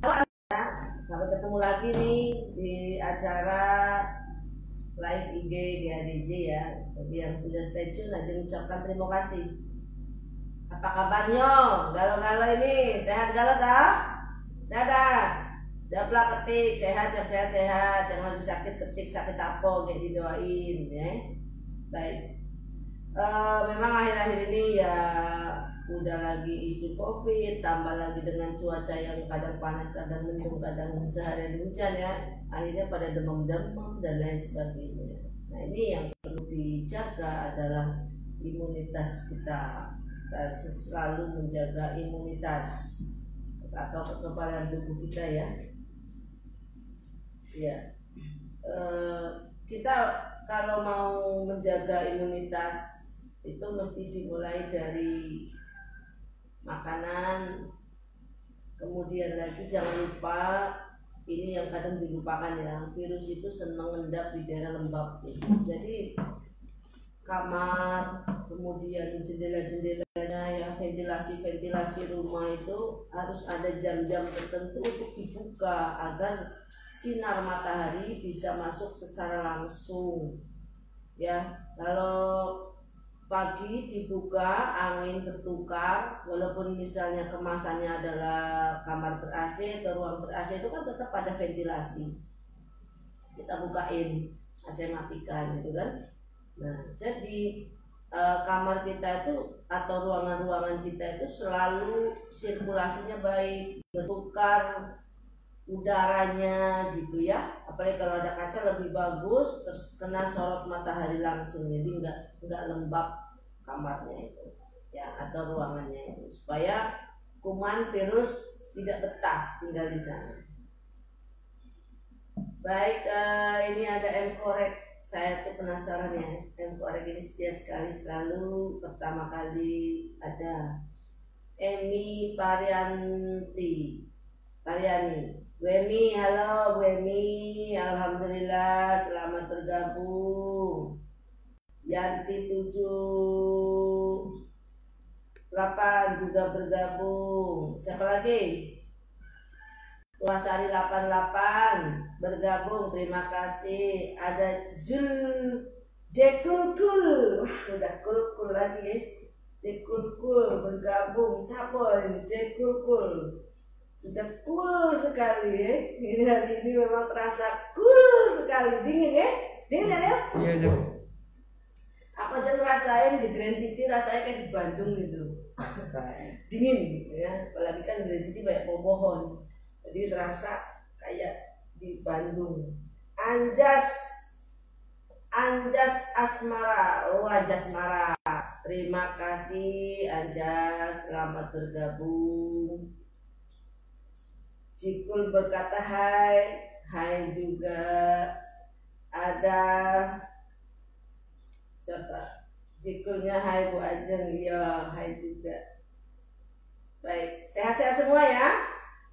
Sampai ketemu lagi nih di acara live IG GADJ ya. Bagi yang sudah stay tune aja ucapkan terima kasih. Apa kabarnya? Galau-galau ini sehat galau tak? Sehat dah? Jawablah ketik sehat, yang sehat-sehat, yang lagi sakit ketik sakit apa kayak didoain ya. Baik. Memang akhir-akhir ini ya udah lagi isu COVID, tambah lagi dengan cuaca yang kadang panas, kadang mendung, kadang seharian hujan ya. Akhirnya pada demam-demam dan lain sebagainya. Nah ini yang perlu dijaga adalah imunitas kita. Kita selalu menjaga imunitas atau kekebalan tubuh kita ya. Ya, kita kalau mau menjaga imunitas itu mesti dimulai dari makanan, kemudian lagi jangan lupa ini yang kadang dilupakan ya, virus itu senang ngendap di daerah lembab gitu. Jadi kamar, kemudian jendela-jendelanya ya, ventilasi rumah itu harus ada jam-jam tertentu untuk dibuka agar sinar matahari bisa masuk secara langsung ya. Kalau pagi dibuka, angin bertukar, walaupun misalnya kemasannya adalah kamar ber-AC atau ruang ber-AC itu kan tetap ada ventilasi, kita bukain, AC matikan gitu kan. Nah jadi kamar kita itu atau ruangan-ruangan kita itu selalu sirkulasinya baik, bertukar udaranya gitu ya. Apalagi kalau ada kaca lebih bagus, terus kena sorot matahari langsung, jadi nggak lembab kamarnya itu ya atau ruangannya itu, supaya kuman virus tidak betah tinggal di sana. Baik, ini ada M-Korek. Saya tuh penasaran ya, M-Korek ini setia sekali, selalu pertama kali ada Emi Pariani. Bu Emi, halo Bu Emi, alhamdulillah selamat bergabung. Yanti 78 juga bergabung. Siapa lagi? Luasari 88 bergabung, terima kasih. Ada Jekulkul, udah kulkul lagi ya. Jekulkul bergabung. Siapa ini Jekulkul? Udah cool sekali ya. Ini hari ini memang terasa cool sekali, dingin ya. Dingin ya? Iya. Aku aja ngerasain di Grand City rasanya kayak di Bandung gitu. Dingin gitu ya. Apalagi kan Grand City banyak pohon. Jadi terasa kayak di Bandung. Anjas Asmara. Oh, Anjas Asmara. Terima kasih Anjas, selamat bergabung. Cikul berkata hai juga. Ada siapa? Cikulnya hai Bu Ajeng, iya hai juga. Baik, sehat-sehat semua ya.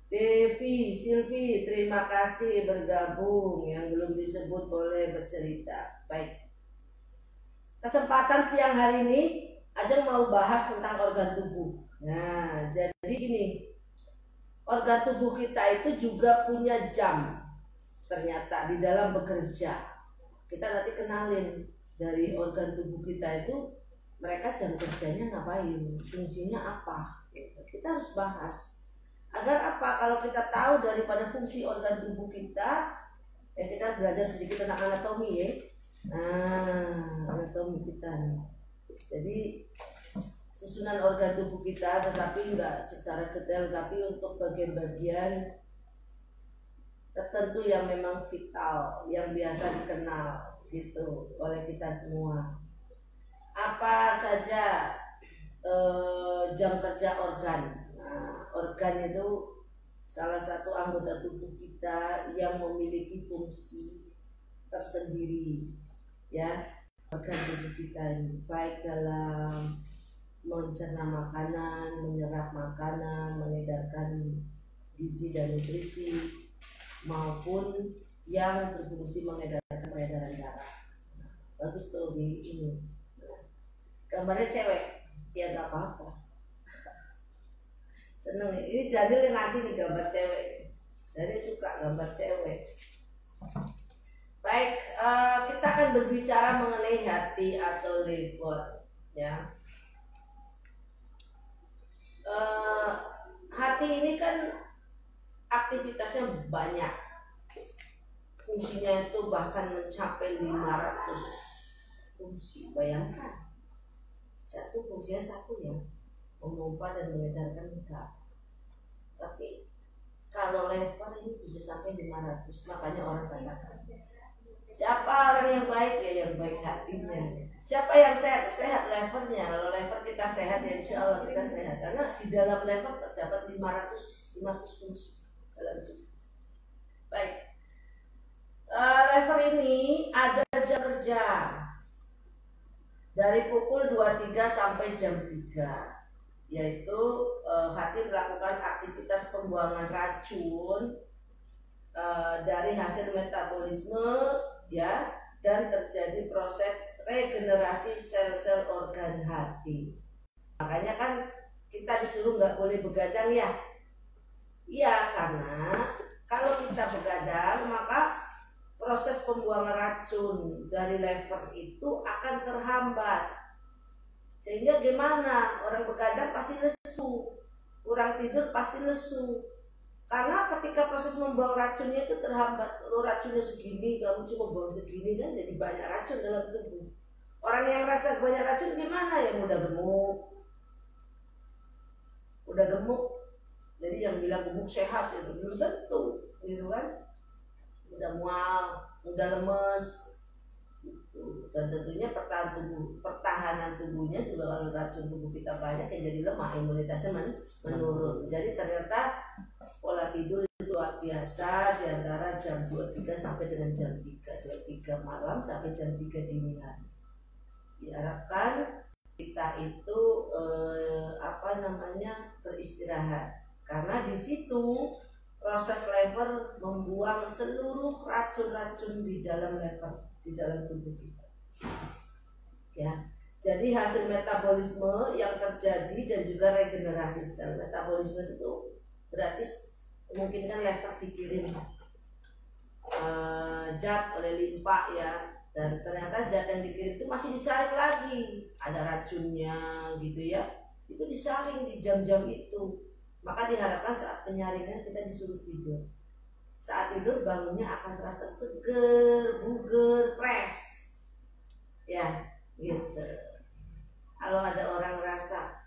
Devi, Silvi, terima kasih bergabung. Yang belum disebut boleh bercerita. Baik, kesempatan siang hari ini Ajeng mau bahas tentang organ tubuh. Nah, jadi gini, organ tubuh kita itu juga punya jam ternyata di dalam bekerja. Kita nanti kenalin dari organ tubuh kita itu mereka jam kerjanya ngapain, fungsinya apa. Kita harus bahas agar apa, kalau kita tahu daripada fungsi organ tubuh kita ya, kita belajar sedikit tentang anatomi ya. Anatomi kita nih. Jadi susunan organ tubuh kita, tetapi enggak secara detail, tapi untuk bagian-bagian tertentu yang memang vital, yang biasa dikenal gitu oleh kita semua. Apa saja jam kerja organ? Nah, organ itu salah satu anggota tubuh kita yang memiliki fungsi tersendiri ya. Organ tubuh kita ini baik dalam mencerna makanan, menyerap makanan, mengedarkan gizi dan nutrisi, maupun yang berfungsi mengedarkan peredaran darah. Nah, bagus tuh di ini. Nah, gambarnya cewek, ya nggak apa-apa. Seneng, ini Daniel yang ngasih nih gambar cewek. Jadi suka gambar cewek. Baik, kita akan berbicara mengenai hati atau liver, ya. Hati ini kan aktivitasnya banyak, fungsinya itu bahkan mencapai 500 fungsi. Bayangkan, jantung fungsinya satu ya, memompa dan mengedarkan darah. Tapi kalau lever ini bisa sampai 500. Makanya orang katakan, siapa orang yang baik ya yang baik hatinya. Siapa yang sehat? Sehat levernya. Kalau lever kita sehat ya insya Allah kita sehat. Karena di dalam lever terdapat 500 fungsi dalam tubuh. Baik, lever ini ada jam kerja dari pukul 23 sampai jam 3, yaitu hati melakukan aktivitas pembuangan racun dari hasil metabolisme, ya, dan terjadi proses regenerasi sel-sel organ hati. Makanya kan kita disuruh nggak boleh begadang ya. Iya, karena kalau kita begadang maka proses pembuangan racun dari lever itu akan terhambat. Sehingga gimana? Orang begadang pasti lesu, kurang tidur pasti lesu. Karena ketika proses membuang racunnya itu terhambat. Lo racunnya segini, kamu cuma buang segini, kan jadi banyak racun dalam tubuh. Orang yang rasa banyak racun gimana? Yang udah gemuk, jadi yang bilang gemuk sehat itu belum tentu, gitu kan? Udah mual, udah lemes, gitu. Dan tentunya pertahanan tubuhnya juga kalau racun tubuh kita banyak ya jadi lemah, imunitasnya menurun. Jadi ternyata pola tidur itu luar biasa di antara jam 23 sampai dengan jam 3 malam sampai jam 3 dini hari. Diharapkan kita itu beristirahat, karena di situ proses lever membuang seluruh racun-racun di dalam lever, di dalam tubuh kita. Ya, jadi hasil metabolisme yang terjadi dan juga regenerasi sel. Metabolisme itu berarti memungkinkan lever dikirim zat oleh limpa ya, dan ternyata zat yang dikirim itu masih disaring lagi, ada racunnya gitu ya, itu disaring di jam-jam itu. Maka diharapkan saat penyaringan kita disuruh tidur. Saat tidur bangunnya akan terasa seger, buger, fresh, ya gitu. Kalau ada orang merasa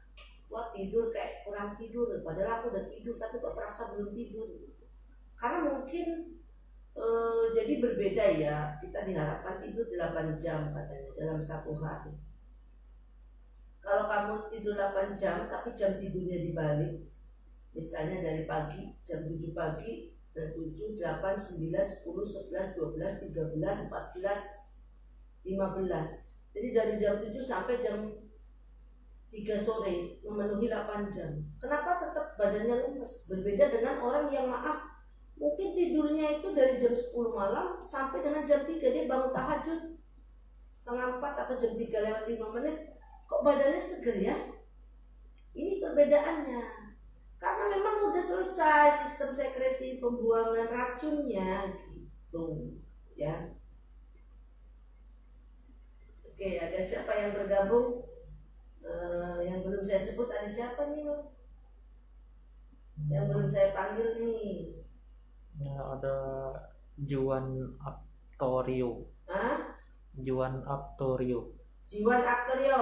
wah tidur kayak kurang tidur, padahal aku udah tidur tapi kok terasa belum tidur, karena mungkin jadi berbeda ya. Kita diharapkan tidur 8 jam katanya dalam satu hari. Kalau kamu tidur 8 jam tapi jam tidurnya dibalik, misalnya dari pagi jam 7 pagi dan 7, 8, 9, 10, 11, 12, 13, 14, 15. Jadi dari jam 7 sampai jam 3 sore memenuhi 8 jam. Kenapa tetap badannya lemes? Berbeda dengan orang yang mungkin tidurnya itu dari jam 10 malam sampai dengan jam 3 dia bangun tahajud setengah 4 atau jam 3 lewat 5 menit, kok badannya seger ya? Ini perbedaannya. Karena memang udah selesai sistem sekresi pembuangan racunnya gitu ya. Oke, ada siapa yang bergabung? Yang belum saya sebut ada siapa nih, Bang? Yang belum saya panggil nih. Ya, ada Juan Aptorio. Juan Aptorio. Jiwan Aktorio.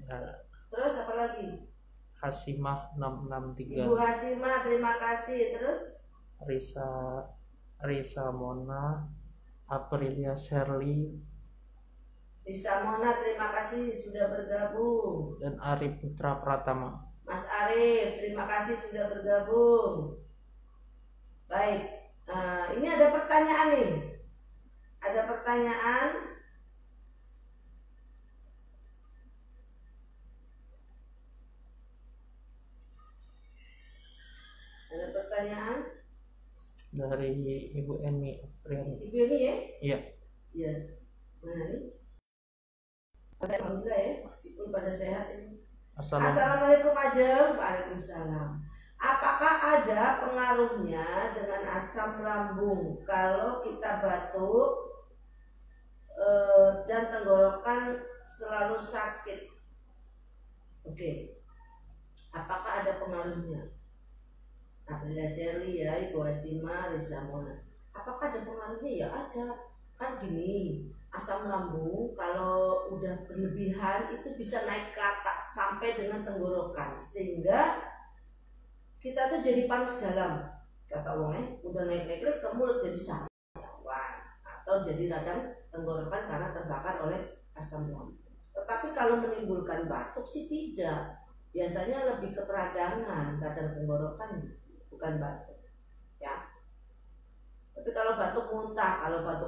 Ya. Terus apa lagi? Hasimah 663. Ibu Hasimah, terima kasih. Terus Risa Mona, Aprilia Shirley, Risa Mona, terima kasih sudah bergabung. dan Arif Putra Pratama. Mas Arif, terima kasih sudah bergabung. Baik, ini ada pertanyaan nih. Ada pertanyaan. Ada pertanyaan dari Ibu Eni Apriani. Ibu ini ya? Iya. Iya. Mana nih? Alhamdulillah ya, meskipun pada sehat ini. Assalamualaikum Ajeng. Waalaikumsalam. Apakah ada pengaruhnya dengan asam lambung kalau kita batuk dan tenggorokan selalu sakit? Oke, apakah ada pengaruhnya? Aprilia Shirley ya, Ibu Asima, Risa Mona. Apakah ada pengaruhnya? Ya ada. Kan gini, asam lambung kalau udah berlebihan itu bisa naik ke atas sampai dengan tenggorokan, sehingga kita tuh jadi panas dalam. Kata orangnya, udah naik-naik ke mulut jadi sariawan atau jadi radang tenggorokan karena terbakar oleh asam lambung. Tetapi kalau menimbulkan batuk sih tidak. Biasanya lebih ke peradangan radang tenggorokan, bukan batuk. Ya. Tapi kalau batuk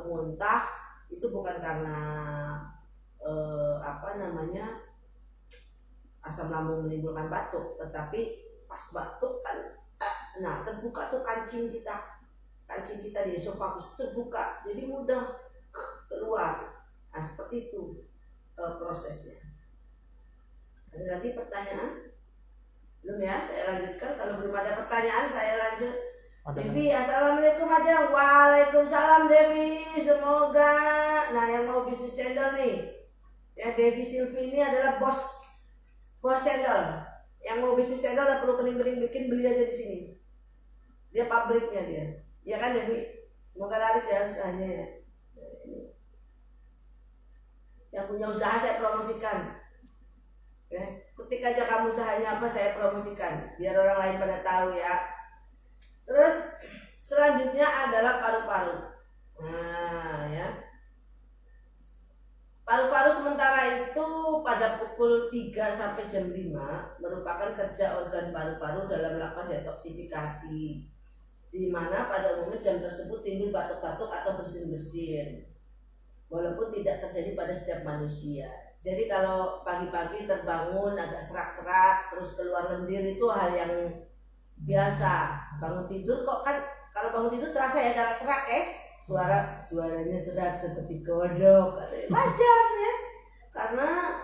muntah itu bukan karena asam lambung menimbulkan batuk, tetapi pas batuk kan, terbuka tuh kancing kita di esofagus terbuka, jadi mudah keluar. Nah seperti itu prosesnya. Ada lagi pertanyaan? Belum ya? Saya lanjutkan. Kalau belum ada pertanyaan saya lanjut. Devi, assalamualaikum aja. Waalaikumsalam Devi. Semoga, yang mau bisnis channel nih, ya Devi Silvi ini adalah bos channel. Yang mau bisnis channel nggak perlu kening-kening bikin, beli aja di sini. Dia pabriknya dia. Ya kan Devi? Semoga laris ya usahanya ya. Yang punya usaha saya promosikan. Ya, ketik aja kamu usahanya apa, saya promosikan biar orang lain pada tahu ya. Terus selanjutnya adalah paru-paru. Nah ya, paru-paru sementara itu pada pukul 3 sampai jam 5 merupakan kerja organ paru-paru dalam melakukan detoksifikasi, di mana pada umumnya jam tersebut timbul batuk-batuk atau bersin-bersin, walaupun tidak terjadi pada setiap manusia. Jadi kalau pagi-pagi terbangun agak serak-serak terus keluar lendir itu hal yang biasa. Bangun tidur kok kan, kalau bangun tidur terasa ya agak serak suaranya serak seperti kodok, wajar ya, karena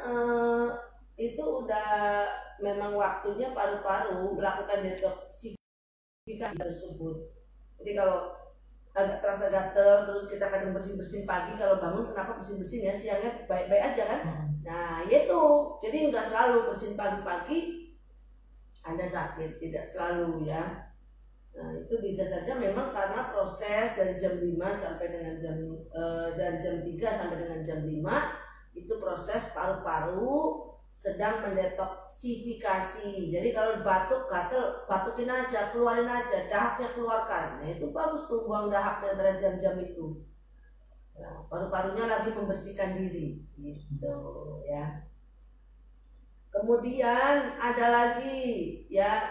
itu udah memang waktunya paru-paru melakukan detoksifikasi tersebut. Jadi kalau agak terasa gatel terus kita kadang bersin-bersin pagi, kalau bangun kenapa bersin-bersin ya, siangnya baik-baik aja kan. Nah itu, jadi nggak selalu bersin pagi-pagi Anda sakit, tidak selalu ya. Nah itu bisa saja memang karena proses dari jam 5 sampai dengan dari jam 3 sampai dengan jam 5 itu proses paru-paru sedang mendetoksifikasi. Jadi kalau batuk, gatel, batukin aja, keluarin aja, dahaknya keluarkan. Nah itu bagus tuh, buang dahaknya antara jam-jam itu. Nah, paru-parunya lagi membersihkan diri, gitu ya. Kemudian ada lagi ya,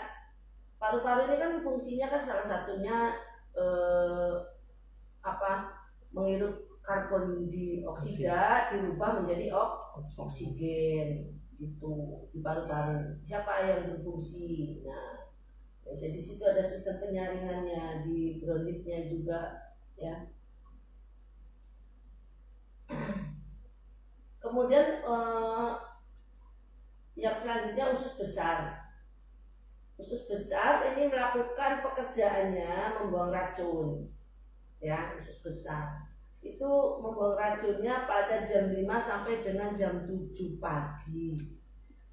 paru-paru ini kan fungsinya kan salah satunya menghirup karbon dioksida dirubah menjadi oksigen gitu di paru-paru. Siapa yang berfungsi? Nah, ya, jadi situ ada sistem penyaringannya, di bronitnya juga ya. Kemudian yang selanjutnya usus besar. Usus besar ini melakukan pekerjaannya membuang racun. Ya, usus besar itu membuang racunnya pada jam 5 sampai dengan jam 7 pagi.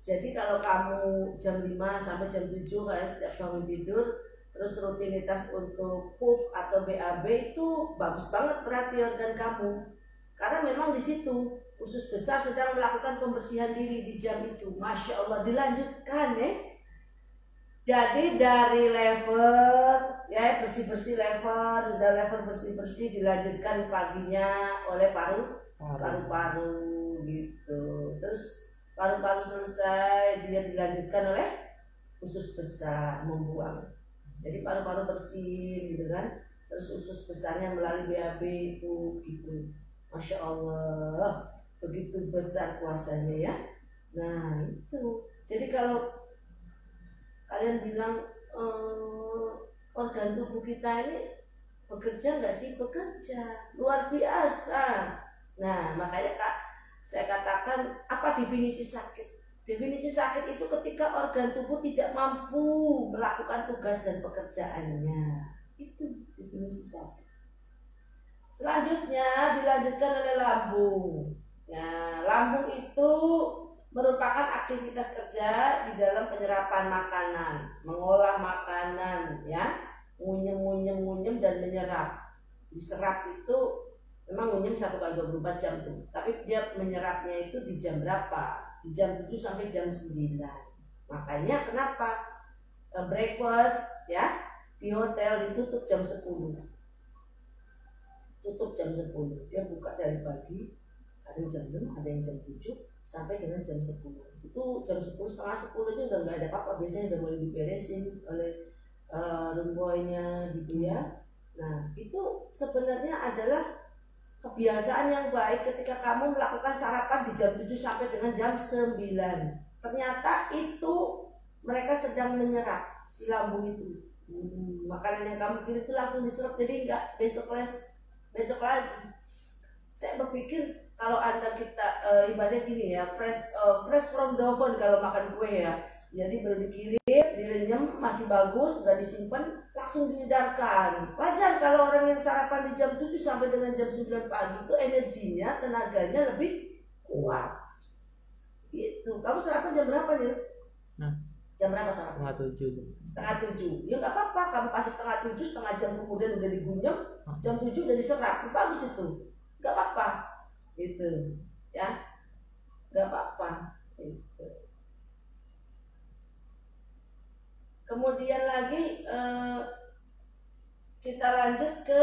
Jadi kalau kamu jam 5 sampai jam 7 kayak setiap bangun tidur, terus rutinitas untuk pup atau BAB itu bagus banget berarti organ kamu. Karena memang di situ usus besar sedang melakukan pembersihan diri di jam itu. Masya Allah, dilanjutkan ya. Jadi dari level ya bersih-bersih level, udah level bersih-bersih dilanjutkan paginya oleh paru-paru gitu. Terus paru-paru selesai, dia dilanjutkan oleh usus besar membuang. Jadi paru-paru bersih gitu kan. Terus usus besarnya melalui BAB itu gitu. Masya Allah, begitu besar kuasanya ya. Nah itu. Jadi kalau kalian bilang organ tubuh kita ini bekerja nggak sih? Bekerja, luar biasa. Nah makanya Kak, saya katakan apa definisi sakit? Definisi sakit itu ketika organ tubuh tidak mampu melakukan tugas dan pekerjaannya. Itu definisi sakit. Selanjutnya dilanjutkan oleh lambung. Nah, lambung itu merupakan aktivitas kerja di dalam penyerapan makanan, mengolah makanan, ya, ngunyem dan menyerap. Diserap itu memang ngunyem 1 kali 24 jam tuh, tapi dia menyerapnya itu di jam berapa? Di jam 7 sampai jam 9. Makanya kenapa breakfast, ya, di hotel ditutup jam 10. Tutup jam 10. Dia buka dari pagi, ada yang jam 6, ada yang jam 7 sampai dengan jam 10. Itu jam 10, setengah 10 aja udah nggak ada apa-apa, biasanya udah mulai diberesin oleh room boy-nya gitu ya. Nah, itu sebenarnya adalah kebiasaan yang baik ketika kamu melakukan sarapan di jam 7 sampai dengan jam 9. Ternyata itu mereka sedang menyerap si lambung itu. Makanan yang kamu kirim itu langsung diserap, jadi nggak besok lagi. Saya berpikir kalau kita ibaratnya gini ya, fresh from the oven kalau makan kue ya. Jadi baru dikirim, direnyem, masih bagus, sudah disimpan, langsung diedarkan. Wajar kalau orang yang sarapan di jam 7 sampai dengan jam 9 pagi itu energinya, tenaganya lebih kuat. Itu. Kamu sarapan jam berapa nih? Nah, jam berapa sarapan? Setengah 7. Ya nggak apa-apa, kamu kasih setengah 7, setengah jam kemudian udah digunyam, jam 7 udah diserap, bagus itu. Nggak apa-apa, gitu. Ya, nggak apa-apa. Gitu. Kemudian lagi kita lanjut ke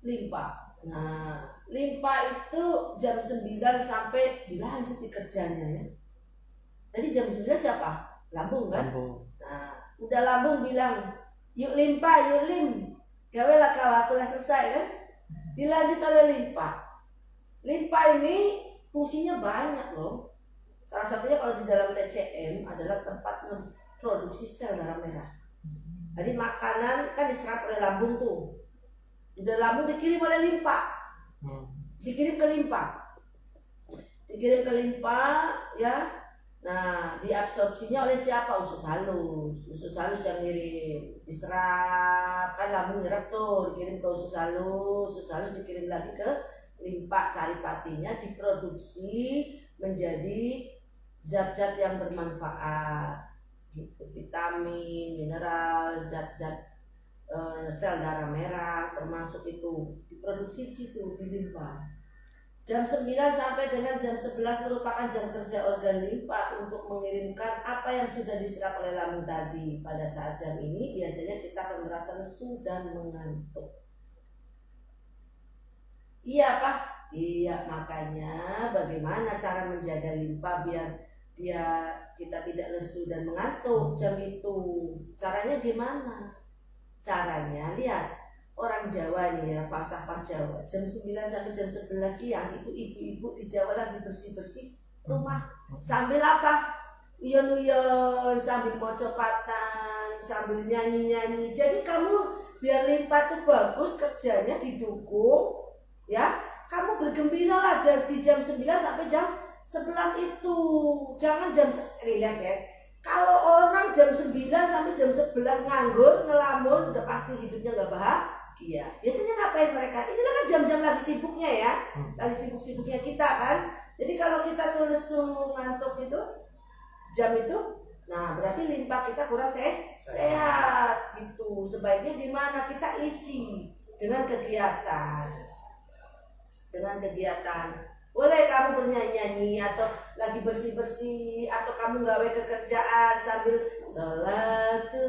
limpa. Nah, limpa itu jam 9 sampai dilanjut di kerjanya ya. Tadi jam 9 siapa? Lambung kan? Lambung. Nah, udah lambung bilang, yuk limpa, yuk lim. Gawelah kau, aku selesai kan? Dilanjut oleh limpa. Limpa ini fungsinya banyak loh. Salah satunya kalau di dalam TCM adalah tempat produksi sel darah merah. Jadi makanan kan diserap oleh lambung tuh. Udah lambung dikirim oleh limpa. Dikirim ke limpa. Ya. Nah, diabsorpsinya oleh siapa? Usus halus yang ngirim. Diserap, kan lambung nyerap tuh, dikirim ke usus halus dikirim lagi ke limpa saripatinya, diproduksi menjadi zat-zat yang bermanfaat. Gitu, vitamin, mineral, zat-zat sel darah merah termasuk itu diproduksi di situ di limpa. Jam 9 sampai dengan jam 11 merupakan jam kerja organ limpa untuk mengirimkan apa yang sudah diserap oleh lambung tadi. Pada saat jam ini biasanya kita akan merasa lesu dan mengantuk. Iya Pak? Iya, makanya bagaimana cara menjaga limpa biar kita tidak lesu dan mengantuk jam itu. Caranya gimana? Caranya lihat orang Jawa nih ya, falsafah Jawa. Jam 9 sampai jam 11 siang itu ibu-ibu di Jawa lagi bersih-bersih rumah. Sambil apa? Uyon-uyon, sambil pocopatan, sambil nyanyi-nyanyi. Jadi kamu biar limpa tuh bagus, kerjanya didukung, ya. Kamu bergembira lah di jam 9 sampai jam 11 itu. Jangan lihat ya. Kalau orang jam 9 sampai jam 11 nganggur, ngelamun, udah pasti hidupnya gak bahagia. Biasanya ngapain mereka? Inilah kan jam-jam lagi sibuknya ya. Lagi sibuk-sibuknya kita kan. Jadi kalau kita tuh lesu, ngantuk itu, jam itu, nah berarti limpa kita kurang sehat gitu. Sebaiknya di mana kita isi dengan kegiatan. Boleh kamu bernyanyi atau lagi bersih-bersih, atau kamu gawe kekerjaan sambil salatullah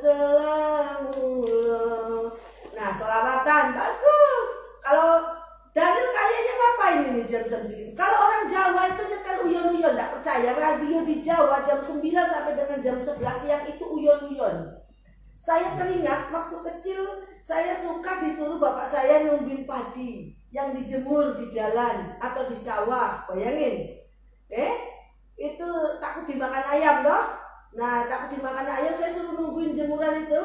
salamullah. Nah, sholawatan bagus. Kalau Daniel kayaknya ngapain ini jam segitu? Kalau orang Jawa itu nyetel uyon-uyon, enggak percaya, radio di Jawa jam 9 sampai dengan jam 11 siang itu uyon-uyon. Saya teringat waktu kecil saya suka disuruh bapak saya nyumbin padi yang dijemur di jalan atau di sawah, bayangin. Itu takut dimakan ayam loh. Nah, takut dimakan ayam saya suruh nungguin jemuran itu.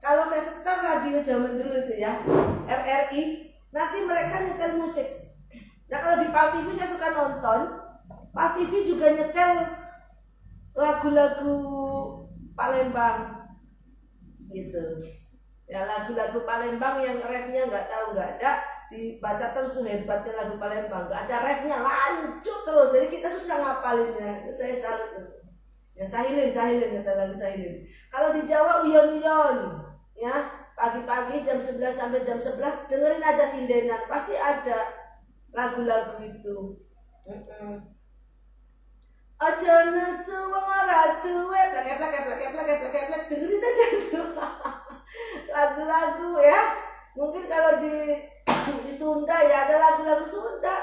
Kalau saya setel radio zaman dulu itu ya, RRI, nanti mereka nyetel musik. Nah, kalau di PAL TV saya suka nonton Pak TV juga nyetel lagu-lagu Palembang gitu ya, lagu-lagu Palembang yang refnya nggak ada, dibaca terus tuh hebatnya lagu Palembang, nggak ada refnya, lanjut terus, jadi kita susah ngapalinnya. Saya salut ya. Sahilin kata lagu Sahilin. Kalau di Jawa uyon-uyon ya, pagi-pagi jam 9 sampai jam 11 dengerin aja sindenan, pasti ada lagu-lagu itu. Aja nesu wong ora duwe plek dengerin aja itu. Lagu-lagu ya. Mungkin kalau di Sunda ya ada lagu-lagu Sunda.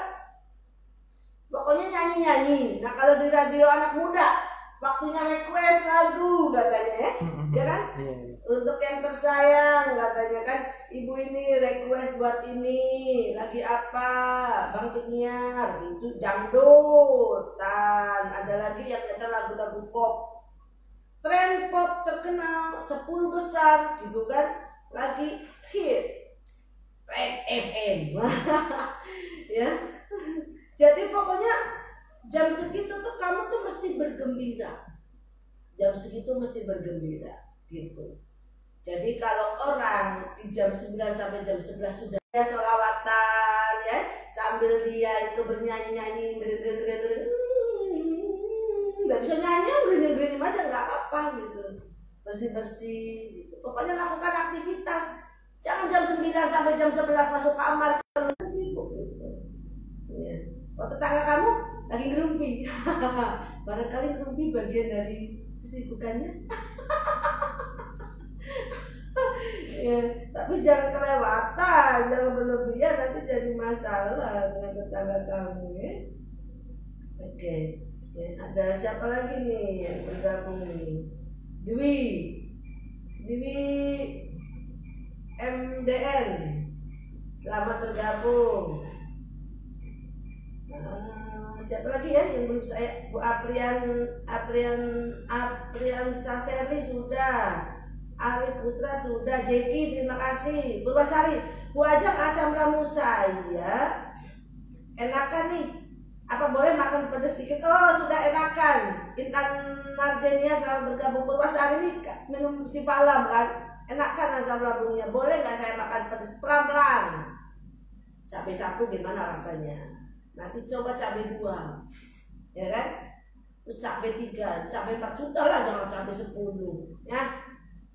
Pokoknya nyanyi-nyanyi. Nah, kalau di radio anak muda waktunya request lagu katanya ya. Ya kan? Untuk yang tersayang katanya kan, ibu ini request buat ini, lagi apa, Bang Penyiar, itu dangdutan. Ada lagi yang nyetel lagu-lagu pop, tren pop terkenal 10 besar gitu kan, lagi hit Trend FM. Ya. Jadi pokoknya jam segitu tuh kamu tuh mesti bergembira. Jam segitu mesti bergembira gitu. Jadi kalau orang di jam 9 sampai jam 11 sudah sholawatan ya, sambil dia itu bernyanyi-nyanyi, nggak bisa nyanyi, bernyanyi aja nggak apa-apa gitu, bersih-bersih gitu. Pokoknya lakukan aktivitas, jangan jam 9 sampai jam 11 masuk kamar sibuk gitu. Ya. Oh, tetangga kamu lagi ngerumpi, barangkali ngerumpi bagian dari kesibukannya. Ya, tapi jangan kelewatan, jangan berlebihan, nanti jadi masalah dengan tetangga kamu ya. Oke, ya, ada siapa lagi nih yang bergabung nih? Dwi MDN, selamat bergabung. Siapa lagi ya yang belum saya? Bu Aprian Saseri sudah, Arif Putra sudah, Jeki terima kasih, Purwasari, Bu Ajak asam lambung saya enakan nih, apa boleh makan pedas sedikit? Oh sudah enakan. Intan Narjenia selamat bergabung. Purwasari nih minum Sipalam kan, enakan asam lambungnya, boleh nggak saya makan pedas pelan-pelan? Cabai 1 gimana rasanya? Nanti coba cabai 2 ya kan, terus cabai 3, cabai 4 sudah lah, jangan cabai 10 ya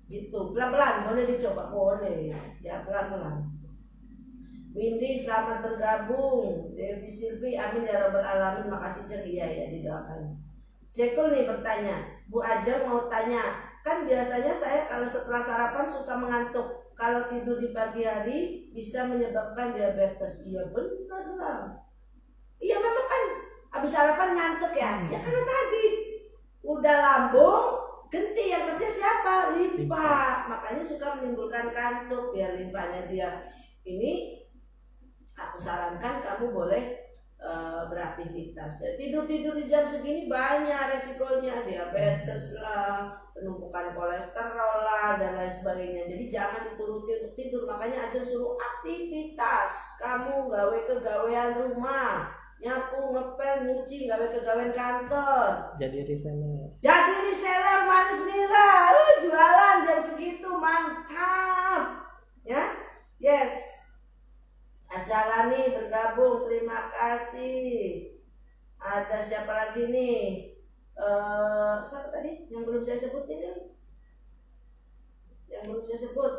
gitu, pelan-pelan boleh dicoba, boleh ya, pelan-pelan. Windy selamat bergabung. Devi Silvi, amin ya rabbal alamin, makasih Jeng, iya ya didoakan. Jekul nih bertanya, Bu Ajeng mau tanya, kan biasanya saya kalau setelah sarapan suka mengantuk, kalau tidur di pagi hari bisa menyebabkan diabetes. Iya benar lah. Iya memang kan habis sarapan ngantuk ya. Ya karena tadi udah lambung, genti yang kerja siapa? Limpa. Makanya suka menimbulkan kantuk, biar limpanya dia ini. Aku sarankan kamu boleh beraktivitas. Ya, tidur di jam segini banyak resikonya, diabetes lah, penumpukan kolesterol lah, dan lain sebagainya. Jadi jangan dituruti untuk tidur. Makanya aja suruh aktivitas. Kamu gawe kegawean rumah, nyapu, ngepel, nyuci, gawe kegawean kantor. Jadi reseller manis nira, jualan jam segitu mantap. Ya, yes. Azalani bergabung, terima kasih. Ada siapa lagi nih? Siapa tadi yang belum saya sebut ini? Yang belum saya sebut.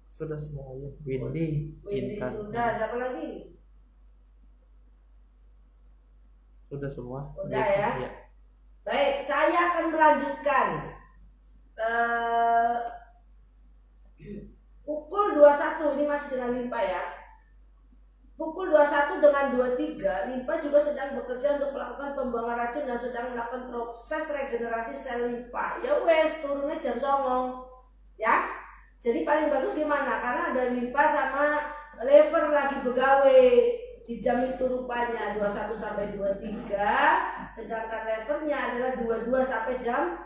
Sudah semuanya. Windy sudah. Siapa lagi? Sudah semua. Udah ya. Baik, saya akan melanjutkan. Pukul 21, ini masih dengan limpa ya. Pukul 21 dengan 23, limpa juga sedang bekerja untuk melakukan pembuangan racun dan sedang melakukan proses regenerasi sel limpa. Ya wes, turunnya jam 09 ya. Jadi paling bagus gimana? Karena ada limpa sama lever lagi begawe di jam itu rupanya 21 sampai 23, sedangkan levernya adalah 22 sampai jam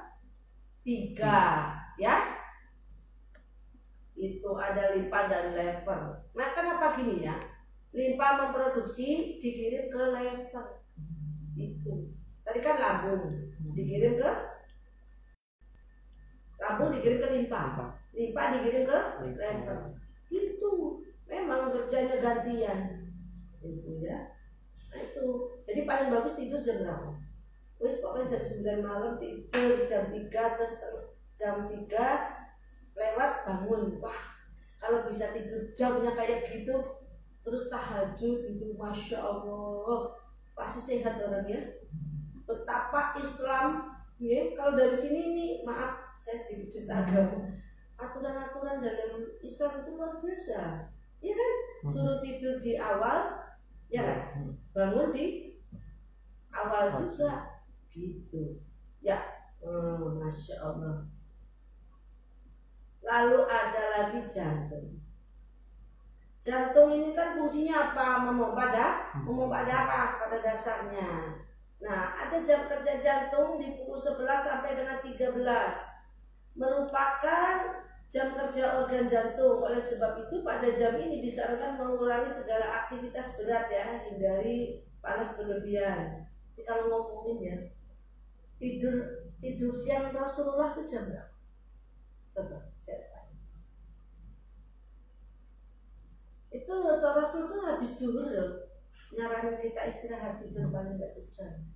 3 ya. Itu ada limpa dan lever. Nah kenapa gini ya, limpa memproduksi, dikirim ke lever. Itu. Tadi kan lambung, dikirim ke lambung, dikirim ke limpa. Limpa dikirim ke lever. Itu memang kerjanya gantian. Itu ya. Nah, itu. Jadi paling bagus tidur jam berapa? Wis pokoknya jam 9 malam tidur, jam 3 terus jam 3 lewat bangun. Wah, kalau bisa tidur jamnya kayak gitu terus tahajud itu Masya Allah pasti sehat orangnya. Betapa Islam ya, kalau dari sini nih maaf saya sedikit cerita agama, aturan-aturan dalam Islam itu luar biasa ya kan. Suruh tidur di awal ya kan, bangun di awal juga gitu ya. Masya Allah. Lalu ada lagi jantung. Jantung ini kan fungsinya apa? Memompa darah pada dasarnya. Nah, ada jam kerja jantung di pukul 11 sampai dengan 13. Merupakan jam kerja organ jantung. Oleh sebab itu pada jam ini disarankan mengurangi segala aktivitas berat ya, hindari panas berlebihan. Jadi kalau ngomongin ya, tidur siang Rasulullah itu jam berapa? Coba saya tanya. Itu Rasul tuh habis duhur loh, nyaranin kita istirahat tidur paling nggak sejam.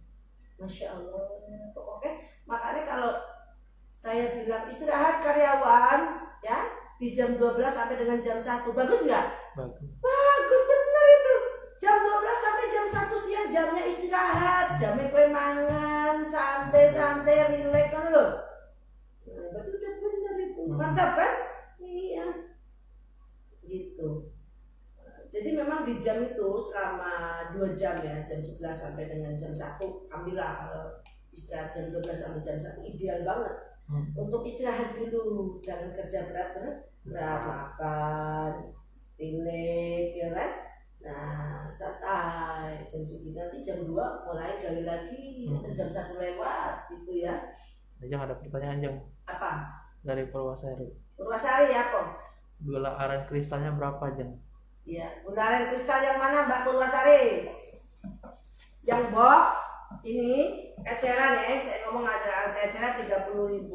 Masya Allah. Pokoknya makanya kalau saya bilang istirahat karyawan ya di jam 12 sampai dengan jam 1 bagus nggak? Bagus bener itu. Jam 12 sampai jam 1 siang jamnya istirahat, jamnya kue mangan, santai-santai, rileks kan loh. Nah, betul bener itu. Mantap kan? Iya. Gitu. Jadi memang di jam itu selama 2 jam ya, jam 11 sampai dengan jam 1, ambillah kalau istirahat jam 12 sampai jam 1 ideal banget. Untuk istirahat dulu, jangan kerja berat-berat, makan, rileks, ya kan? Nah, santai, jam 9 nanti jam 2 mulai gali lagi, jam 1 lewat gitu ya. Jang ada pertanyaan Jang. Apa? Dari Purwasari. Purwasari apa? Gula aren kristalnya berapa Jang? Iya, gula aren kristal yang mana Mbak Purwasari? Yang box ini eceran ya, saya ngomong aja harga eceran 30.000.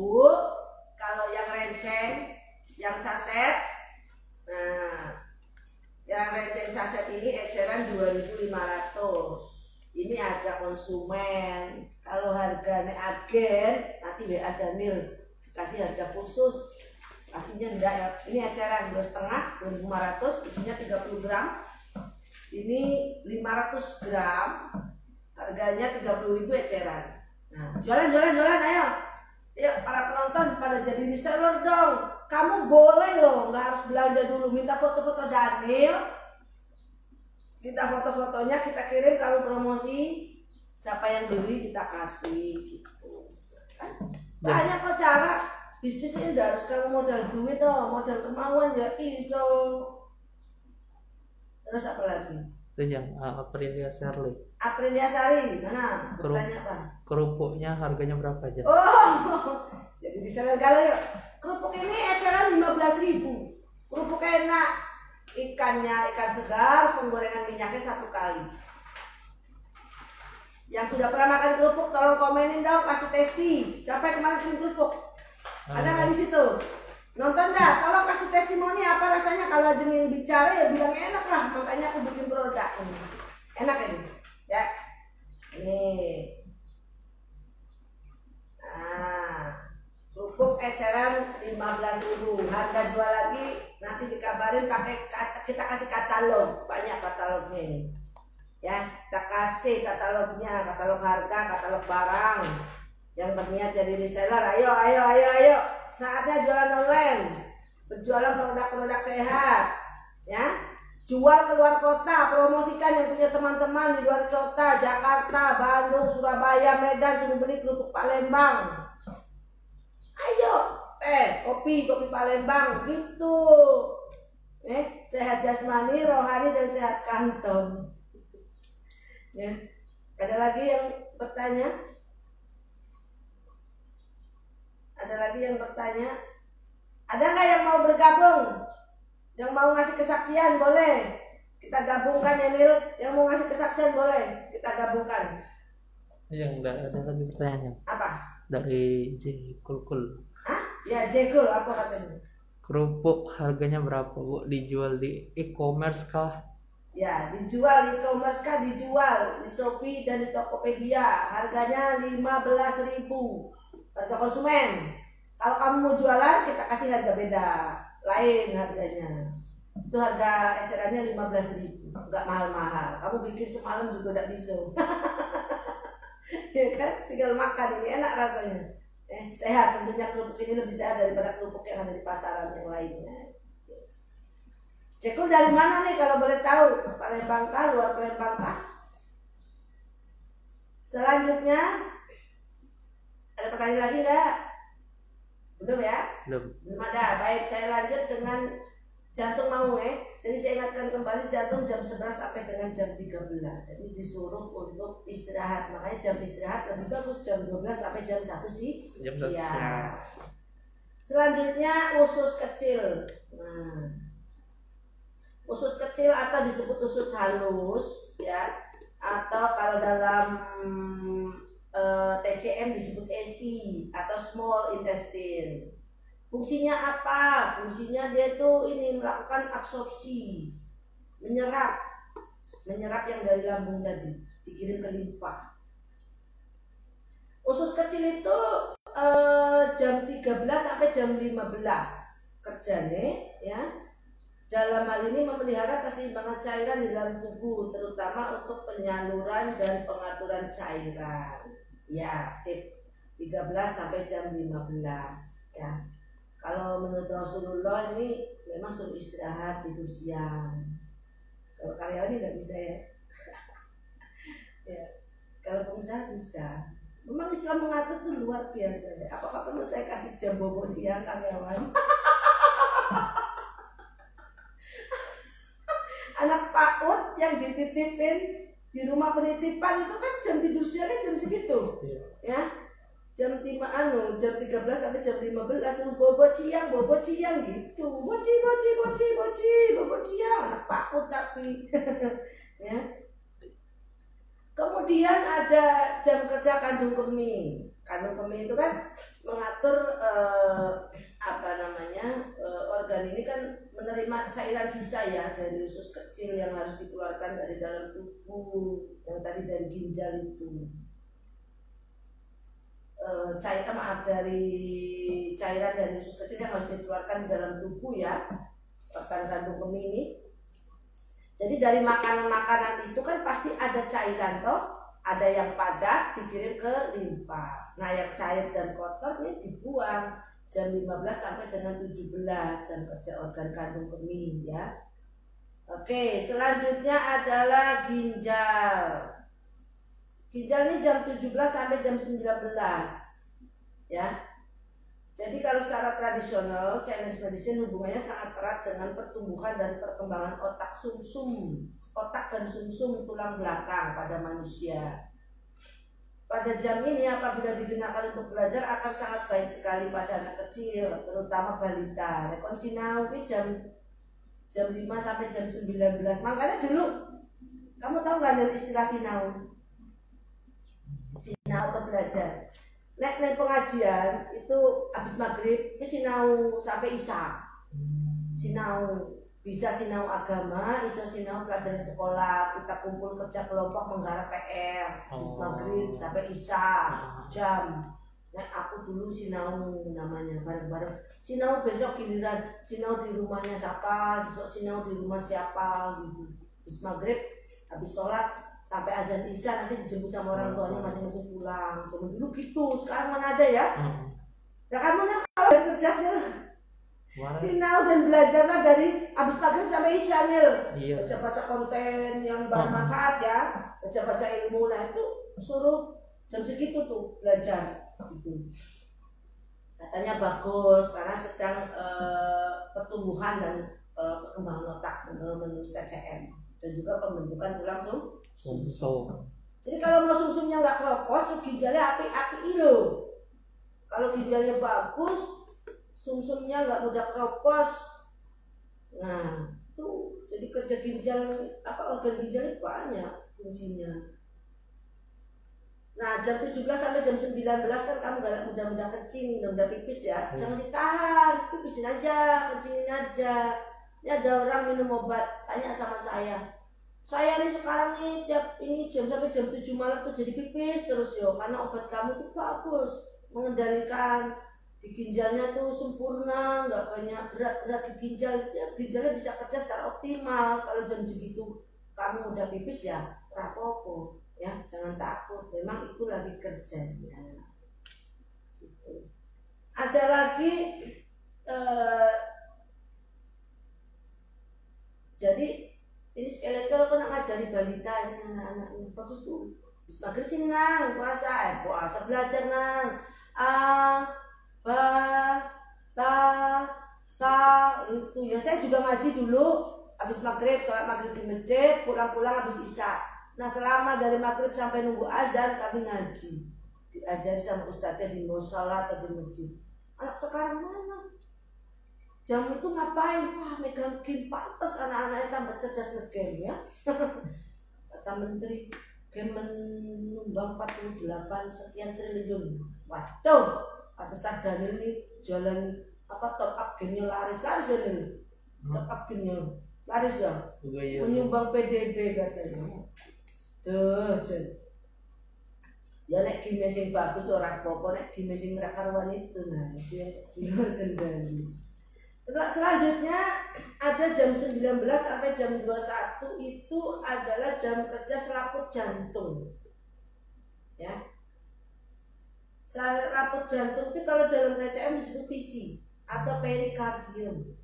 Kalau yang renceng, yang saset, nah yang renceng saset ini eceran 2.500. Ini harga konsumen. Kalau harganya agen nanti WA Daniel kasih harga khusus. Pastinya enggak ya. Ini eceran 2,5 2.500, isinya 30 gram. Ini 500 gram. Harganya 30.000 eceran. Nah, jualan ayo. Ya, para penonton pada jadi reseller dong. Kamu boleh loh, nggak harus belanja dulu. Minta foto-foto Daniel. Kita foto-fotonya kita kirim, kamu promosi. Siapa yang beli kita kasih gitu. Kan? Banyak kok cara. Bisnis ini udah harus kamu modal duit toh, modal kemauan ya iso. Terus apa lagi? Itu yang Aprilia Sari. Aprilia Sari, mana? Bertanya apa? Kerupuknya harganya berapa aja? Oh, jadi diseler galau yuk. Kerupuk ini eceran 15.000. Kerupuk enak. Ikannya ikan segar, penggorengan minyaknya 1 kali. Yang sudah pernah makan kerupuk tolong komenin dong, kasih testi. Siapa yang kemarin kirim kerupuk? Ada nggak di situ? Nonton dah, tolong kasih testimoni apa rasanya. Kalau Ajeng bicara ya bilang enak lah, makanya aku bikin produk ini. Enak ini, ya. Nih. Nah, kerupuk eceran 15.000. Harga jual lagi nanti dikabarin pakai kita kasih katalog, banyak katalognya ini. Ya, kita kasih katalognya, katalog harga, katalog barang. Yang berniat jadi reseller, ayo. Saatnya jualan online, berjualan produk-produk sehat, ya. Jual ke luar kota, promosikan yang punya teman-teman di luar kota, Jakarta, Bandung, Surabaya, Medan, suruh beli kerupuk Palembang. Ayo, kopi Palembang, gitu. Sehat jasmani, rohani, dan sehat kantong. Ya. Ada lagi yang bertanya? Ada lagi yang bertanya? Ada nggak yang mau bergabung? Yang mau ngasih kesaksian boleh. Kita gabungkan ya Nil, yang mau ngasih kesaksian boleh kita gabungkan. Yang ada lagi pertanyaannya. Apa? Dari J Kulkul. Hah? Ya Jegul, apa katanya? Kerupuk harganya berapa Bu? Dijual di e-commerce kah? Ya, dijual di e-commerce kah? Dijual di Shopee dan di Tokopedia. Harganya 15.000 harga konsumen. Kalau kamu mau jualan, kita kasih harga beda, lain harganya. Itu harga ecerannya 15.000, nggak mahal-mahal. Kamu bikin semalam juga udah bisa. Ya kan? Tinggal makan, ini enak rasanya. Sehat, tentunya kerupuk ini lebih sehat daripada kerupuk yang ada di pasaran yang lainnya. Cekul dari mana nih kalau boleh tahu? Palembang kah, luar Palembang kah? Selanjutnya ada pertanyaan lagi nggak? Belum ya? Belum ada. Baik, saya lanjut dengan jantung mau Jadi saya ingatkan kembali jantung jam 11 sampai dengan jam 13. Jadi disuruh untuk istirahat. Makanya jam istirahat lebih bagus jam 12 sampai jam 1 siang. Selanjutnya usus kecil. Nah, usus kecil atau disebut usus halus ya. Atau kalau dalam TCM disebut SI atau small intestine. Fungsinya apa? Fungsinya dia tuh ini melakukan absorpsi, menyerap yang dari lambung tadi dikirim ke limpa. Usus kecil itu jam 13 sampai jam 15 kerjanya ya. Dalam hal ini memelihara keseimbangan cairan di dalam tubuh, terutama untuk penyaluran dan pengaturan cairan. Ya, sip. 13 sampai jam 15 ya. Kalau menurut Rasulullah ini memang suruh istirahat tidur siang. Kalau karyawan ini nggak bisa ya. Ya. Kalau pengusaha bisa. Memang Islam mengatur itu luar biasa. Apakah perlu saya kasih jam bobo siang karyawan? Anak PAUD yang dititipin di rumah penitipan itu kan jam tidur siangnya jam segitu, ya. Jam 13 sampai jam 15 bobo ciang gitu. Bobo ciang anak PAUD tapi ya. Kemudian ada jam kerja kandung kemih. Kandung kemih itu kan mengatur organ ini kan menerima cairan sisa ya dari usus kecil yang harus dikeluarkan dari dalam tubuh, yang tadi dari ginjal itu. Dari cairan dari usus kecil yang harus dikeluarkan di dalam tubuh ya, organ kandung kemih ini. Jadi dari makanan-makanan itu kan pasti ada cairan toh, ada yang padat dikirim ke limpa. Nah yang cair dan kotor ini dibuang jam 15 sampai dengan 17 jam kerja organ kandung kemih ya. Oke, selanjutnya adalah ginjal. Ginjal ini jam 17 sampai jam 19 ya. Jadi kalau secara tradisional Chinese medicine hubungannya sangat erat dengan pertumbuhan dan perkembangan otak dan sumsum tulang belakang pada manusia. Pada jam ini apabila digunakan untuk belajar akan sangat baik sekali pada anak kecil, terutama balita. Rekon sinau jam 5 sampai jam 19. Makanya dulu kamu tahu nggak ada istilah sinau? Sinau atau belajar. Nek pengajian itu habis maghrib itu sinau sampai isya. Sinau bisa sinau agama, iso sinau pelajaran sekolah, kita kumpul kerja kelompok menggarap PR habis maghrib sampai isya sejam. Nek aku dulu sinau namanya bareng-bareng. Sinau besok giliran sinau di rumahnya siapa, besok sinau di rumah siapa gitu. Habis maghrib, habis sholat sampai azan isya nanti dijemput sama orang tuanya masing-masing pulang. Cuma dulu gitu, sekarang mana ada ya? Nah kamu nih kalau cerdasnya sinau dan belajarlah dari habis maghrib sampai isya Nil. Iya. Baca-baca konten yang bermanfaat ya, baca-baca ilmu. Nah itu suruh jam segitu tuh belajar gitu. Katanya bagus karena sedang pertumbuhan dan perkembangan otak menurut TCM dan juga pembentukan tulang sumsum. Jadi kalau mau sumsumnya nggak keropos, ginjalnya api-api loh. Kalau ginjalnya bagus, sumsumnya nggak mudah keropos. Nah, itu Jadi kerja ginjal, organ ginjal itu banyak fungsinya. Nah jam 17 sampai jam 19 kan kamu gak mudah-mudah kencing, mudah-mudah pipis ya. Jangan ditahan, pipisin aja, kencingin aja. Ini ada orang minum obat, tanya sama saya nih sekarang nih tiap ini jam sampai jam 7 malam tuh jadi pipis terus yo, karena obat kamu tuh bagus mengendalikan di ginjalnya tuh sempurna, nggak banyak berat-berat di ginjal, ya, ginjalnya bisa kerja secara optimal. Kalau jam segitu kamu udah pipis ya rapopo ya, jangan takut, memang itu lagi kerjanya. Gitu. Ada lagi jadi ini sekali lagi kalau kena ngajari balita ini anak-anak ini bagus tuh. Bis maghrib sini nang puasa belajar nang ba ta itu ya. Saya juga ngaji dulu habis maghrib, sholat maghrib di masjid, pulang-pulang habis isya. Nah selama dari maghrib sampai nunggu azan kami ngaji, diajari sama ustaznya di mushola atau di masjid. Anak sekarang mana? Jam itu ngapain? Wah megang game, pantas anak-anaknya tambah cerdas nge-game ya. Kata menteri, game menyumbang 48 sekian triliun. Waduh, Ustaz Daniel ini jalan top up gamenya laris ya nih. Top up gamenya laris ya. Menyumbang PDB katanya. Tuh, ya nek game sing bagus orang popo, nek game sing ra karuan itu nah itu yang di luar kendali. Selanjutnya ada jam 19 sampai jam 21 itu adalah jam kerja selaput jantung. Ya. Selaput jantung itu kalau dalam TCM disebut PC atau perikardium.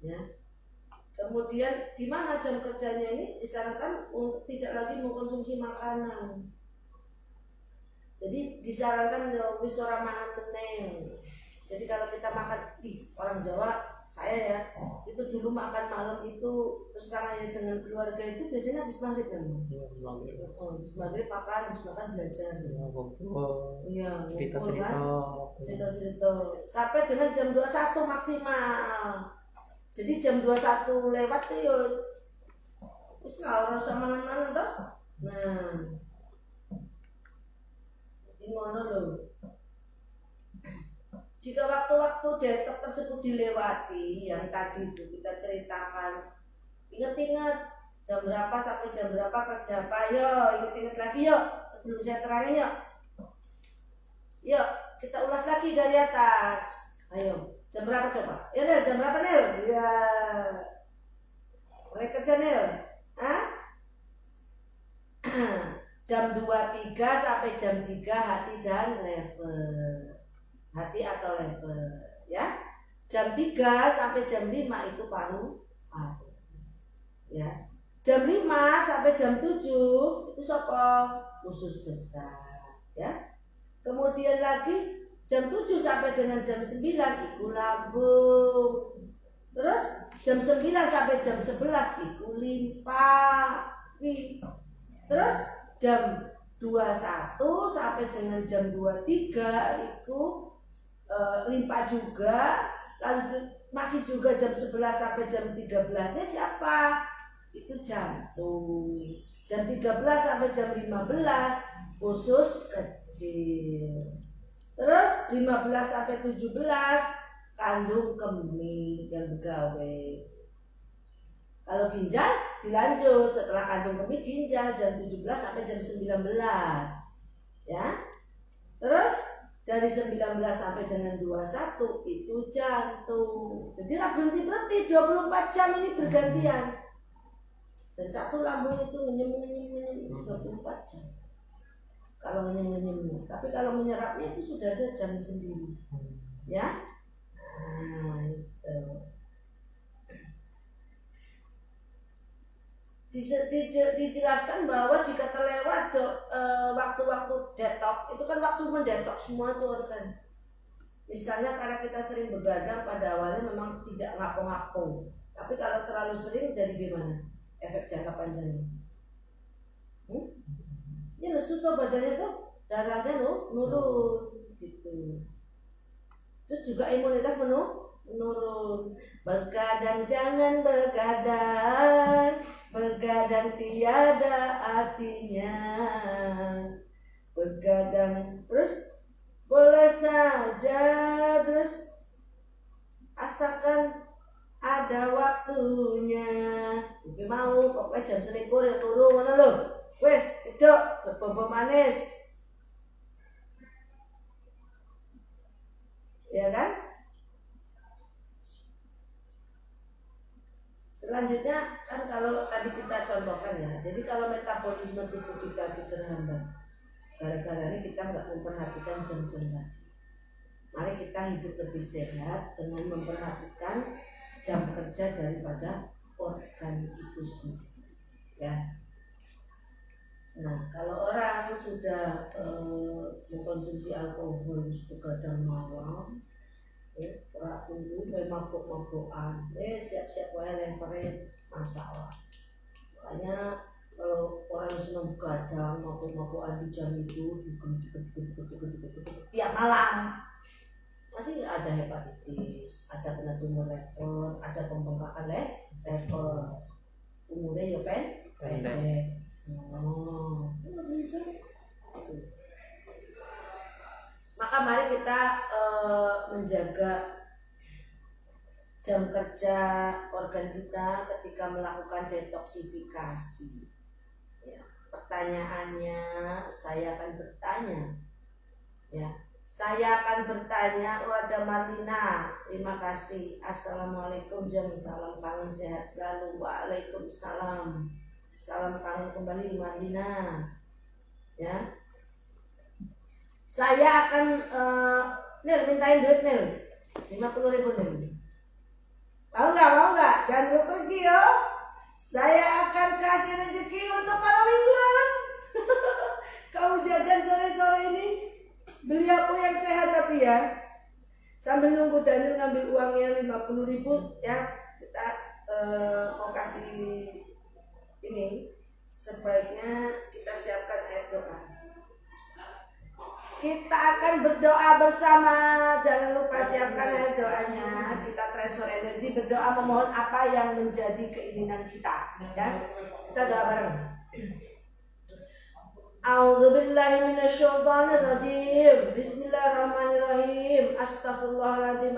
Ya. Kemudian di mana jam kerjanya ini disarankan untuk tidak lagi mengkonsumsi makanan. Jadi disarankan wis ora mangan meneng. Jadi kalau kita makan, orang Jawa, saya ya, itu dulu makan malam itu terus terang aja dengan keluarga itu biasanya habis maghrib kan? Habis maghrib makan, habis makan belajar. Iya, cerita-cerita. Sampai dengan jam 21 maksimal. Jadi jam 21 lewat tuh yo, terus orang sama mana toh? Nah, gimana loh? Jika waktu-waktu detox tersebut dilewati yang tadi itu kita ceritakan, ingat-ingat jam berapa sampai jam berapa kerja apa, yo ingat-ingat lagi yuk sebelum saya terangin yuk. Yuk kita ulas lagi dari atas. Ayo jam berapa coba? Ya Nel, jam berapa Nel? Ya mulai kerja Nel. Hah? Jam 23 sampai jam 3 hati dan level. Hati atau level ya. Jam 3 sampai jam 5 itu paru ya. Jam 5 sampai jam 7 itu sopo usus besar ya. Kemudian lagi jam 7 sampai dengan jam 9 itu lambung. Terus jam 9 sampai jam 11 itu limpa. Terus jam 21 sampai dengan jam 23 itu limpa juga. Lalu masih juga jam 11 sampai jam 13 nya siapa? Itu jantung. Jam 13 sampai jam 15 usus kecil. Terus 15 sampai 17 kandung kemih dan begawe. Kalau ginjal dilanjut setelah kandung kemih ginjal jam 17 sampai jam 19 ya. Terus dari 19 sampai dengan 21 itu jantung. Jadi tidak berhenti 24 jam ini bergantian. Dan satu lambung itu ngenyem 24 jam. Kalau ngenyem. Tapi kalau menyerapnya itu sudah ada jam sendiri. Ya. Nah, itu. Dijelaskan bahwa jika terlewat waktu-waktu detox itu kan waktu mendetok semua itu organ. Misalnya karena kita sering begadang pada awalnya memang tidak ngapo-ngapo, tapi kalau terlalu sering jadi gimana efek jangka panjangnya? Ya lesu tuh badannya tuh darahnya nurun gitu. Terus juga imunitas menurun. Begadang jangan begadang, begadang tiada artinya. Begadang terus boleh saja, terus asalkan ada waktunya. Oke mau pokoknya jam selingkuh ya turu mana lo. Wes hidup berbobo manis, ya kan? Selanjutnya kan kalau tadi kita contohkan ya, jadi kalau metabolisme tubuh kita itu terhambat gara-gara ini kita nggak memperhatikan jam-jam tadi. Mari kita hidup lebih sehat dengan memperhatikan jam kerja daripada organ itu sendiri. Ya. Nah, kalau orang sudah mengkonsumsi alkohol begadang malam, ora tunggu mabuk-mabukan, siap-siap wae lempere masalah. Makanya kalau orang senang begadang mabuk-mabukan di jam itu tiap malam masih ada hepatitis, ada kena tumor lever, ada pembengkakan lever, umurnya ya pendek. Maka mari kita menjaga jam kerja organ kita ketika melakukan detoksifikasi. Ya, pertanyaannya saya akan bertanya. Ya, saya akan bertanya. Oh, ada Marlina. Terima kasih. Assalamualaikum. Jam salam kangen sehat selalu. Waalaikumsalam. Salam kangen kembali Marlina. Ya. Saya akan Nil mintain duit Nil 50.000 Nil. Mau nggak? Jangan lupa pergi yo. Saya akan kasih rezeki untuk malam mingguan. Kamu jajan sore-sore ini beli apa yang sehat tapi ya. Sambil nunggu Daniel ngambil uangnya 50.000 ya. Kita mau kasih ini. Sebaiknya kita siapkan air doa. Kita akan berdoa bersama. Jangan lupa siapkan air doanya. Kita transfer energi berdoa memohon apa yang menjadi keinginan kita. Ya, kita doa bareng. A'udzubillahi minasyaitonirrajim. Bismillahirrahmanirrahim. Astaghfirullahaladzim.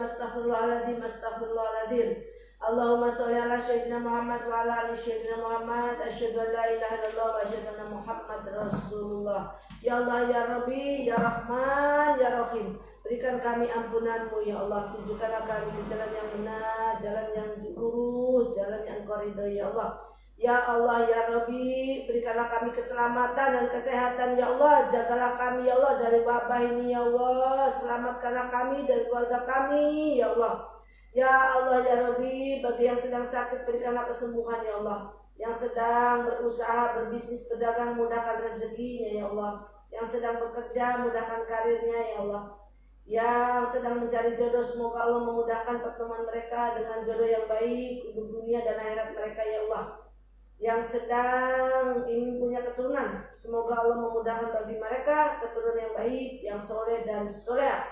Allahumma sholli ala sayyidina Muhammad wa ala ali sayyidina Muhammad. Asyhadu an la ilaha illallah wa asyhadu anna Muhammad Rasulullah. Ya Allah, ya Rabbi, ya Rahman, ya Rahim, berikan kami ampunanmu ya Allah. Tunjukkanlah kami ke jalan yang benar, jalan yang lurus, jalan yang Engkau ridhoi ya Allah. Ya Allah, ya Rabbi, berikanlah kami keselamatan dan kesehatan ya Allah. Jagalah kami ya Allah dari wabah ini ya Allah. Selamatkanlah kami dan keluarga kami ya Allah. Ya Allah, ya Rabbi, bagi yang sedang sakit berikanlah kesembuhan ya Allah. Yang sedang berusaha, berbisnis, berdagang, mudahkan rezekinya ya Allah. Yang sedang bekerja, mudahkan karirnya ya Allah. Yang sedang mencari jodoh, semoga Allah memudahkan pertemuan mereka dengan jodoh yang baik untuk dunia dan akhirat mereka ya Allah. Yang sedang ingin punya keturunan, semoga Allah memudahkan bagi mereka keturunan yang baik, yang soleh dan soleh.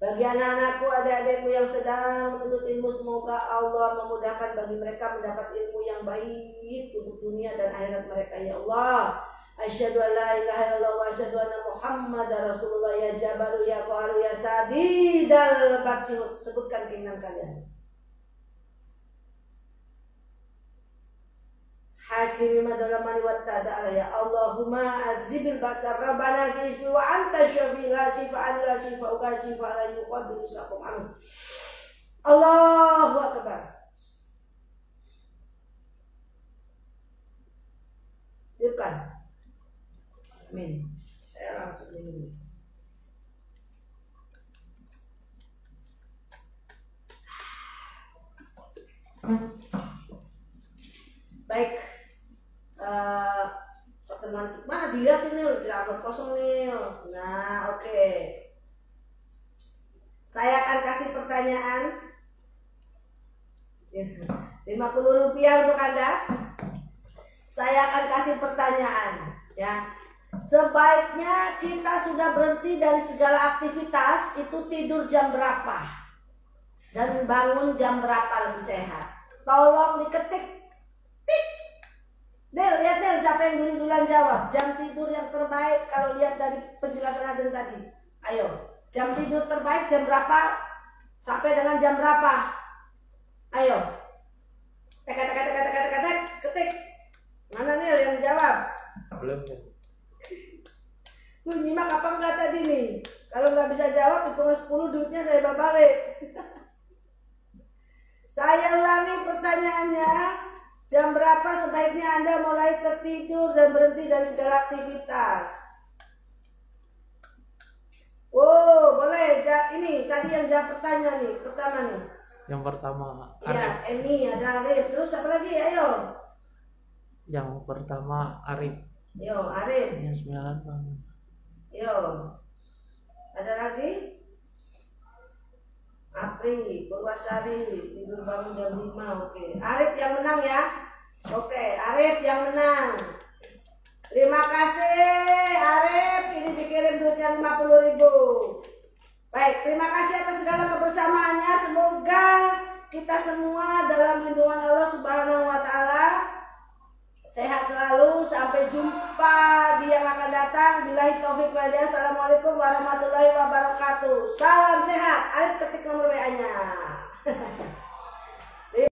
Bagi anak-anakku, adik-adikku yang sedang menuntut ilmu, semoga Allah memudahkan bagi mereka mendapat ilmu yang baik untuk dunia dan akhirat mereka ya Allah. Asyhadu an la ilaha illallah wa asyhadu anna Muhammadar Rasulullah. Ya Jabaru ya Qaharu ya Sadidal Batsi. Sebutkan keinginan kalian. Hakimi madalamani wa ta'ala ya Allahumma azibil basar rabbana ismi wa anta syafi la shifa la shifa uka shifa la yuqadiru sakum amin. Allahu akbar. Bukan. Amin. Saya langsung minum. Baik. Pertemuan mana dilihat ini tidak kosong nih. Nah, oke. Saya akan kasih pertanyaan. 50 rupiah untuk Anda. Saya akan kasih pertanyaan, ya. Sebaiknya kita sudah berhenti dari segala aktivitas, itu tidur jam berapa? Dan bangun jam berapa lebih sehat? Tolong diketik. Tik. Del, lihat Del, siapa yang duluan jawab? Jam tidur yang terbaik kalau lihat dari penjelasan Ajeng tadi. Ayo, jam tidur terbaik jam berapa? Sampai dengan jam berapa? Ayo. Ketik. Mana Nil yang jawab? Belum ya. Lu nyimak apa enggak tadi nih? Kalau nggak bisa jawab, hitungan 10 duitnya saya balik. Saya ulangi pertanyaannya. Jam berapa sebaiknya Anda mulai tertidur dan berhenti dari segala aktivitas? Oh, boleh. Ini tadi yang jawab pertanyaan nih. Pertama nih. Yang pertama Ya, Arif. Emi, ada Arif. Terus apa lagi? Ayo. Yang pertama Arif. Yo, Arif. Yang 9 bangun. Yo. Ada lagi? Apri, Purwasari, tidur bangun jam 5. Oke. Arif yang menang ya. Oke, Arif yang menang. Terima kasih Arif. Ini dikirim duitnya 50.000. Baik, terima kasih atas segala kebersamaannya. Semoga kita semua dalam lindungan Allah Subhanahu wa taala sehat selalu. Sampai jumpa di yang akan datang. Billahi taufik wal hidayah. Assalamualaikum warahmatullahi wabarakatuh. Salam sehat. Arif ketik nomor WA-nya.